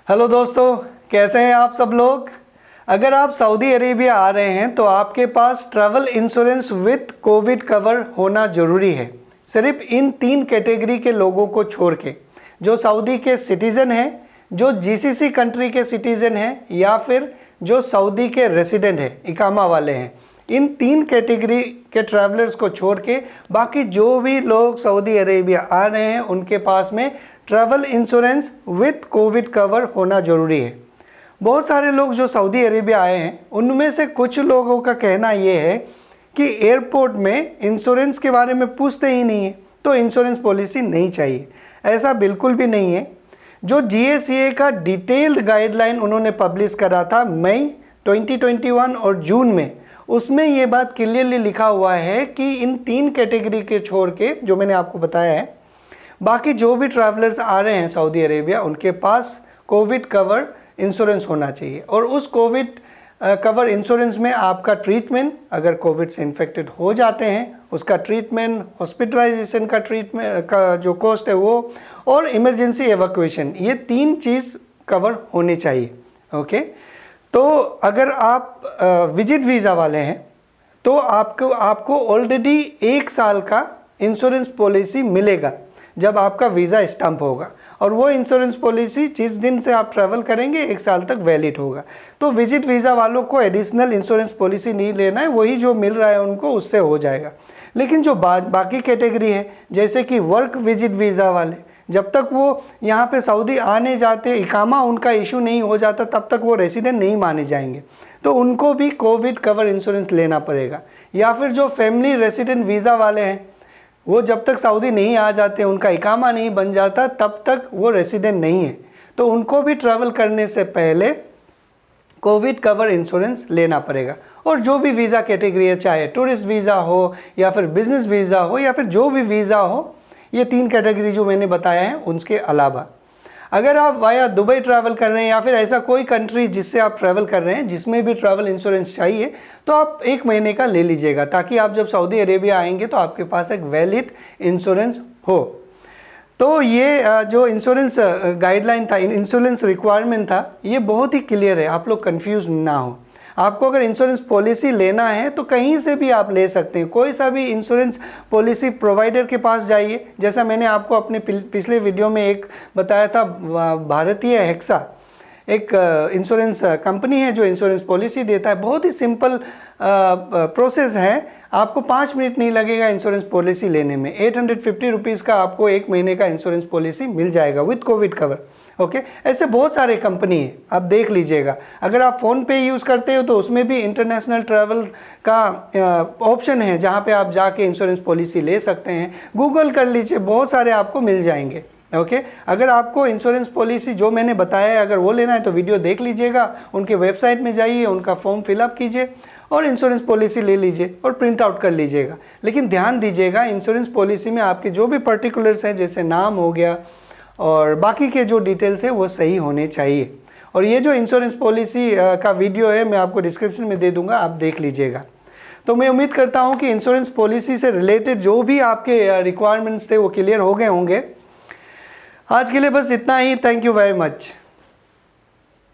Hello दोस्तों, कैसे हैं आप सब लोग। अगर आप सऊदी अरेबिया आ रहे हैं तो आपके पास travel insurance with covid cover होना ज़रूरी है। सिर्फ इन 3 कैटेगरी के लोगों को छोड़ के, जो सऊदी के सिटीज़न हैं, जो जीसीसी कंट्री के सिटीज़न हैं या फिर जो सऊदी के रेसिडेंट हैं, इकामा वाले हैं। इन 3 कैटेगरी के ट्रैवलर्स को छोड़ के बाकी जो भी लोग सऊदी अरेबिया आ रहे हैं उनके पास में travel insurance with covid cover होना ज़रूरी है। बहुत सारे लोग जो सऊदी अरेबिया आए हैं उनमें से कुछ लोगों का कहना ये है कि एयरपोर्ट में इंश्योरेंस के बारे में पूछते ही नहीं है, तो इंश्योरेंस पॉलिसी नहीं चाहिए। ऐसा बिल्कुल भी नहीं है। जो जीएससीए का डिटेल्ड गाइडलाइन उन्होंने पब्लिश करा था मई 2021 और जून में, उसमें ये बात क्लियरली लिखा हुआ है कि इन 3 कैटेगरी के छोड़ के जो मैंने आपको बताया है, बाकी जो भी ट्रैवलर्स आ रहे हैं सऊदी अरेबिया उनके पास कोविड कवर इंश्योरेंस होना चाहिए। और उस कोविड कवर इंश्योरेंस में आपका ट्रीटमेंट, अगर कोविड से इन्फेक्टेड हो जाते हैं उसका ट्रीटमेंट, हॉस्पिटलाइजेशन का ट्रीटमेंट का जो कॉस्ट है वो, और इमरजेंसी एवैक्यूएशन, ये 3 चीज़ कवर होनी चाहिए। ओके, तो अगर आप विजिट वीज़ा वाले हैं तो आपको ऑलरेडी 1 साल का इंश्योरेंस पॉलिसी मिलेगा जब आपका वीज़ा स्टैंप होगा, और वो इंश्योरेंस पॉलिसी जिस दिन से आप ट्रैवल करेंगे 1 साल तक वैलिड होगा। तो विजिट वीज़ा वालों को एडिशनल इंश्योरेंस पॉलिसी नहीं लेना है, वही जो मिल रहा है उनको उससे हो जाएगा। लेकिन जो बाकी कैटेगरी है, जैसे कि वर्क विजिट वीज़ा वाले, जब तक वो यहाँ पे सऊदी आने जाते, इकामा उनका इशू नहीं हो जाता, तब तक वो रेसिडेंट नहीं माने जाएंगे, तो उनको भी कोविड कवर इंश्योरेंस लेना पड़ेगा। या फिर जो फैमिली रेसिडेंट वीज़ा वाले हैं, वो जब तक सऊदी नहीं आ जाते, उनका इकामा नहीं बन जाता, तब तक वो रेसिडेंट नहीं है, तो उनको भी ट्रैवल करने से पहले कोविड कवर इंश्योरेंस लेना पड़ेगा। और जो भी वीज़ा कैटेगरी है, चाहे टूरिस्ट वीज़ा हो या फिर बिजनेस वीज़ा हो या फिर जो भी वीज़ा हो, ये 3 कैटेगरी जो मैंने बताया है उनके अलावा, अगर आप वाया दुबई ट्रैवल कर रहे हैं या फिर ऐसा कोई कंट्री जिससे आप ट्रैवल कर रहे हैं जिसमें भी ट्रैवल इंश्योरेंस चाहिए, तो आप 1 महीने का ले लीजिएगा, ताकि आप जब सऊदी अरेबिया आएंगे तो आपके पास एक वैलिड इंश्योरेंस हो। तो ये जो इंश्योरेंस गाइडलाइन था, इंश्योरेंस रिक्वायरमेंट था, ये बहुत ही क्लियर है, आप लोग कंफ्यूज ना हो। आपको अगर इंश्योरेंस पॉलिसी लेना है तो कहीं से भी आप ले सकते हैं, कोई सा भी इंश्योरेंस पॉलिसी प्रोवाइडर के पास जाइए। जैसा मैंने आपको अपने पिछले वीडियो में एक बताया था, भारतीय हेक्सा एक इंश्योरेंस कंपनी है जो इंश्योरेंस पॉलिसी देता है। बहुत ही सिंपल प्रोसेस है, आपको 5 मिनट नहीं लगेगा इंश्योरेंस पॉलिसी लेने में। 850 रुपीज़ का आपको 1 महीने का इंश्योरेंस पॉलिसी मिल जाएगा विथ कोविड कवर। ओके, ऐसे बहुत सारे कंपनी है, आप देख लीजिएगा। अगर आप फ़ोन पे यूज़ करते हो तो उसमें भी इंटरनेशनल ट्रैवल का ऑप्शन है, जहाँ पे आप जाके इंश्योरेंस पॉलिसी ले सकते हैं। गूगल कर लीजिए, बहुत सारे आपको मिल जाएंगे। ओके, अगर आपको इंश्योरेंस पॉलिसी जो मैंने बताया है अगर वो लेना है तो वीडियो देख लीजिएगा, उनके वेबसाइट में जाइए, उनका फॉर्म फिलअप कीजिए और इंश्योरेंस पॉलिसी ले लीजिए और प्रिंट आउट कर लीजिएगा। लेकिन ध्यान दीजिएगा, इंश्योरेंस पॉलिसी में आपके जो भी पर्टिकुलर्स हैं, जैसे नाम हो गया और बाकी के जो डिटेल्स है वो सही होने चाहिए। और ये जो इंश्योरेंस पॉलिसी का वीडियो है मैं आपको डिस्क्रिप्शन में दे दूंगा, आप देख लीजिएगा। तो मैं उम्मीद करता हूँ कि इंश्योरेंस पॉलिसी से रिलेटेड जो भी आपके रिक्वायरमेंट्स थे वो क्लियर हो गए होंगे। आज के लिए बस इतना ही। Thank you very much.